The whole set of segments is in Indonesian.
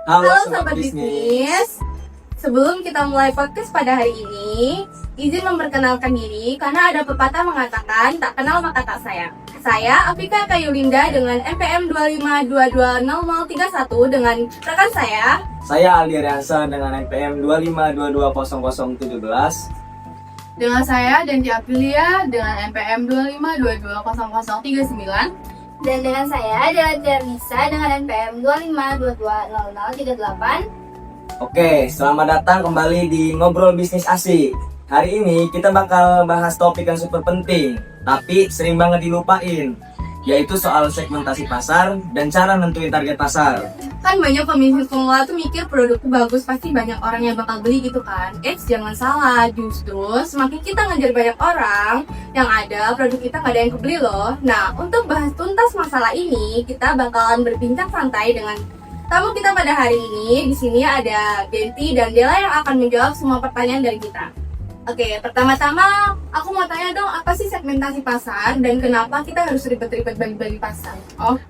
Halo Halo Sobat Sobat Bisnis. Bisnis. Sebelum kita mulai podcast pada hari ini, izin memperkenalkan diri karena ada pepatah mengatakan tak kenal maka tak sayang. Saya Afika Kayulinda dengan NPM 25220031 dengan rekan Saya Aldi Riansa dengan NPM 25220017. Dengan saya Denti Aprilia dengan NPM 25220039. Dan dengan saya Deladria Nisa dengan NPM 25220038. Oke, selamat datang kembali di Ngobrol Bisnis Asik. Hari ini kita bakal bahas topik yang super penting, tapi sering banget dilupain, yaitu soal segmentasi pasar dan cara nentuin target pasar. Kan banyak pembisnis pemula tuh mikir produknya bagus, pasti banyak orang yang bakal beli gitu kan. Jangan salah, justru semakin kita ngejar banyak orang, yang ada produk kita nggak ada yang kebeli loh. Nah, untuk bahas tuntas masalah ini, kita bakalan berbincang santai dengan tamu kita pada hari ini. Di sini ada Denti dan Dela yang akan menjawab semua pertanyaan dari kita. Oke, pertama-tama aku mau tanya dong, apa sih segmentasi pasar dan kenapa kita harus ribet-ribet bagi-bagi pasar?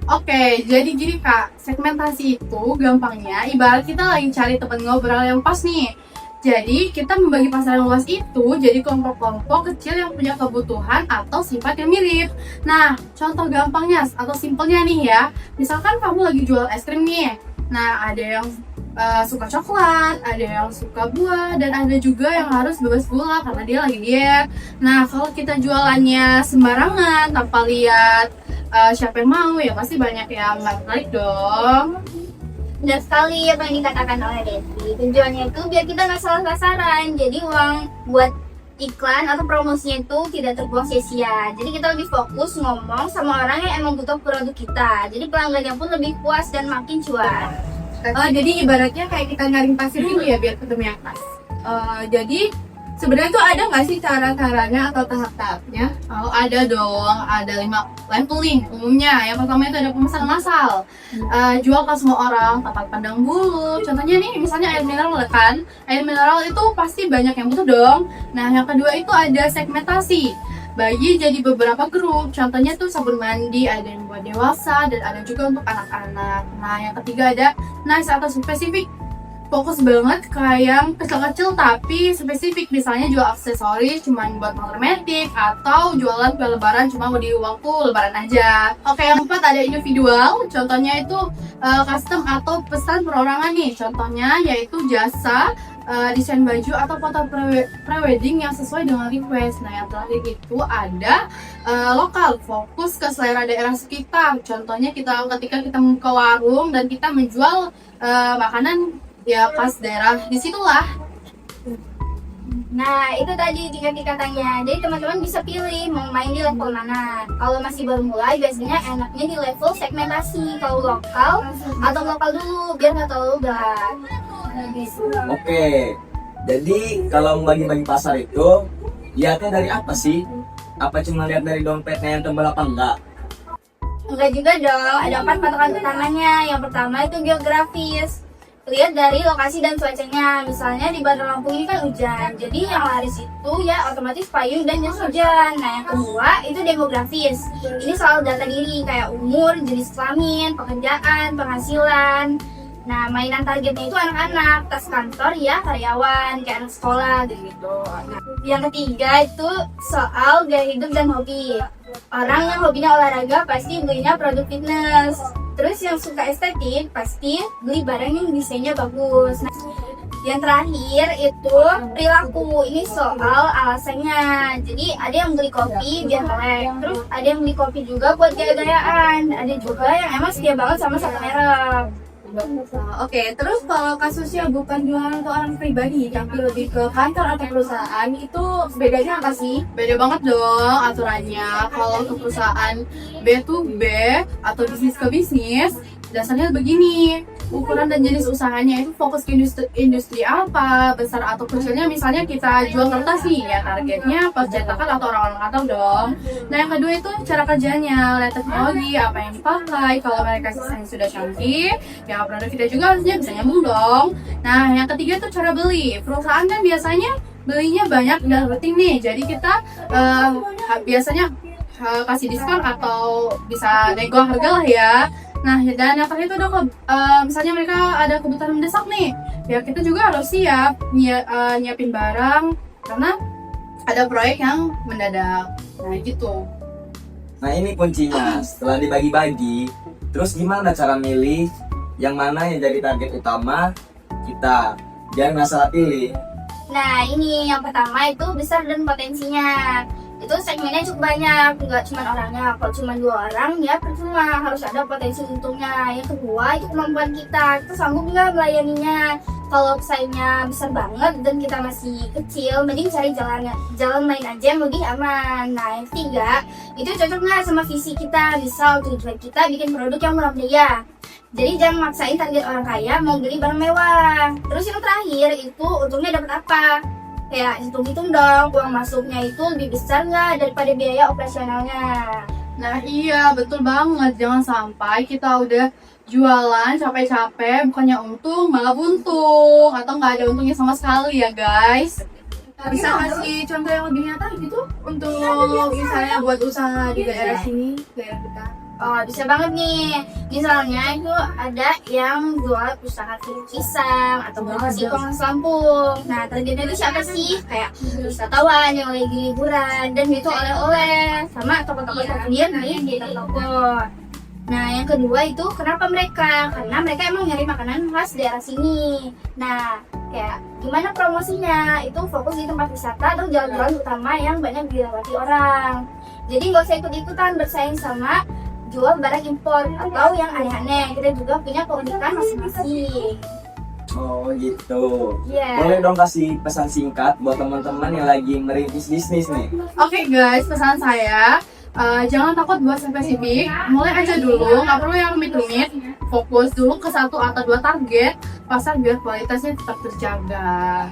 Oke, jadi gini Kak, segmentasi itu gampangnya ibarat kita lagi cari tempat ngobrol yang pas nih. Jadi kita membagi pasar yang luas itu jadi kelompok-kelompok kecil yang punya kebutuhan atau sifat yang mirip. Nah, contoh gampangnya atau simpelnya nih ya, misalkan kamu lagi jual es krim nih. Nah, ada yang suka coklat, ada yang suka buah, dan ada juga yang harus bebas gula karena dia lagi diet. Nah, kalau kita jualannya sembarangan tanpa lihat siapa yang mau, ya pasti banyak yang nggak tertarik dong. Dan sekali apa yang dikatakan oleh Denti, tujuannya itu biar kita nggak salah sasaran. Jadi uang buat iklan atau promosinya itu tidak terbuang sia-sia. Jadi kita lebih fokus ngomong sama orang yang emang butuh produk kita. Jadi pelanggannya pun lebih puas dan makin cuan. Jadi ibaratnya kayak kita nyaring pasir gitu ya biar ketemu yang pas. Jadi sebenarnya tuh ada nggak sih cara-caranya atau tahap-tahapnya? Oh, ada dong, ada 5 leveling umumnya. Yang pertama itu ada pemesanan massal, jual ke semua orang tanpa pandang bulu. Contohnya nih, misalnya air mineral kan, air mineral itu pasti banyak yang butuh dong. Nah, yang kedua itu ada segmentasi, bagi jadi beberapa grup. Contohnya tuh sabun mandi, ada yang buat dewasa dan ada juga untuk anak-anak. Nah, yang ketiga ada niche atau spesifik, fokus banget ke yang kecil-kecil tapi spesifik, misalnya jual aksesoris cuma buat motor metik atau jualan kue lebaran cuma mau di waktu lebaran aja. Oke, yang keempat ada individual, contohnya itu custom atau pesan perorangan nih. Contohnya yaitu jasa desain baju atau foto pre-wedding yang sesuai dengan request. Nah, yang terakhir itu ada lokal, fokus ke selera daerah sekitar. Contohnya ketika kita membuka warung dan kita menjual makanan ya khas daerah disitulah. Nah, itu tadi tingkat-tingkatannya. Jadi teman-teman bisa pilih mau main di level mana. Kalau masih baru mulai, biasanya enaknya di level segmentasi. Kalau lokal atau lokal dulu biar nggak terlalu berat. Oke, jadi kalau membagi-bagi pasar itu lihatnya dari apa sih? Apa cuma lihat dari dompetnya yang tebal apa enggak? Enggak juga dong, ada 4 patokan utamanya. Yang pertama itu geografis. Lihat dari lokasi dan cuacanya. Misalnya di Bandar Lampung ini kan hujan, jadi yang laris itu ya otomatis payung dan jas hujan. Nah, yang kedua itu demografis. Ini soal data diri kayak umur, jenis kelamin, pekerjaan, penghasilan. Nah, mainan targetnya itu anak-anak, tas kantor ya karyawan, kayak anak sekolah gitu. Nah, yang ketiga itu soal gaya hidup dan hobi. Orang yang hobinya olahraga pasti belinya produk fitness. Terus yang suka estetik pasti beli barang yang desainnya bagus. Nah, yang terakhir itu perilaku. Ini soal alasannya. Jadi ada yang beli kopi biar melek. Terus ada yang beli kopi juga buat gaya-gayaan. Ada juga yang emang setia banget sama satu merek. Oke, terus kalau kasusnya bukan jualan ke orang pribadi tapi lebih ke kantor atau perusahaan, itu bedanya apa sih? Beda banget dong aturannya. Kalau untuk perusahaan B2B atau bisnis ke bisnis, dasarnya begini. Ukuran dan jenis usahanya itu fokus ke industri apa, besar atau kecilnya. Misalnya kita jual kertas nih, ya targetnya percetakan atau orang-orang kantor dong. Nah, yang kedua itu cara kerjanya, lihat teknologi apa yang dipakai. Kalau mereka sistemnya sudah canggih, ya produk kita juga harusnya bisa nyambung dong. Nah, yang ketiga itu cara beli. Perusahaan kan biasanya belinya banyak dan rutin nih, jadi kita biasanya kasih diskon atau bisa nego harga lah ya. Nah, dan yang terakhir itu ada misalnya mereka ada kebutuhan mendesak nih, ya kita juga harus siap nyiapin barang karena ada proyek yang mendadak. Nah, gitu. Nah ini kuncinya, setelah dibagi-bagi, terus gimana cara milih yang mana yang jadi target utama kita? Jangan masalah pilih. Nah, ini yang pertama itu besar dan potensinya. Itu segmennya cukup banyak, nggak cuma orangnya. Kalau cuma 2 orang ya percuma, harus ada potensi untungnya. Yang kedua itu kemampuan kita sanggup nggak melayaninya. Kalau pesaingnya besar banget dan kita masih kecil, mending cari jalan lain aja yang lebih aman. Nah, yang ketiga itu cocok nggak sama visi kita. Misal tujuan kita bikin produk yang murah biaya. Jadi jangan maksain target orang kaya mau beli barang mewah. Terus yang terakhir itu untungnya dapat apa? Kayak hitung-hitung dong, uang masuknya itu lebih besar nggak daripada biaya operasionalnya. Nah, iya, betul banget. Jangan sampai kita udah jualan capek-capek, bukannya untung malah buntung atau nggak ada untungnya sama sekali ya, guys. Bisa kasih contoh yang lebih nyata gitu untuk misalnya buat usaha di daerah sini, daerah kita. Oh, bisa banget nih. Misalnya itu ada yang jual usaha pisang atau bersih Kongas Lampung. Nah, targetnya itu siapa sih? Kayak wisatawan yang lagi liburan dan itu oleh-oleh sama toko-toko souvenir di toko. Nah, yang kedua itu kenapa mereka? Karena mereka emang nyari makanan khas daerah sini. Nah, kayak gimana promosinya? Itu fokus di tempat wisata atau jalan-jalan utama yang banyak dilewati orang. Jadi nggak usah ikut-ikutan bersaing sama jual barang impor atau yang aneh-aneh. Kita juga punya keunikan masing-masing. Oh gitu. Iya. Boleh dong kasih pesan singkat buat teman-teman yang lagi merintis bisnis nih. Oke, guys, pesan saya jangan takut buat spesifik, mulai aja dulu, nggak perlu yang rumit-rumit, fokus dulu ke 1 atau 2 target pasar biar kualitasnya tetap terjaga.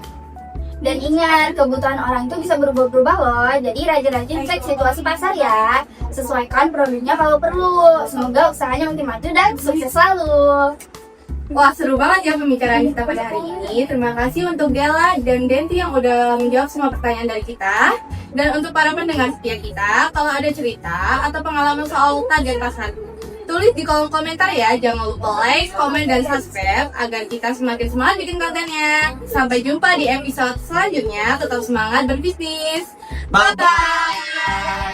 Dan ingat, kebutuhan orang itu bisa berubah-ubah loh. Jadi rajin-rajin cek situasi pasar ya. Sesuaikan produknya kalau perlu. Semoga usahanya makin maju dan sukses selalu. Wah, seru banget ya pembicaraan kita pada hari ini. Terima kasih untuk Della dan Denti yang udah menjawab semua pertanyaan dari kita. Dan untuk para pendengar setia kita, kalau ada cerita atau pengalaman soal target pasar, tulis di kolom komentar ya. Jangan lupa like, komen, dan subscribe agar kita semakin semangat bikin kontennya. Sampai jumpa di episode selanjutnya. Tetap semangat berbisnis. Bye-bye.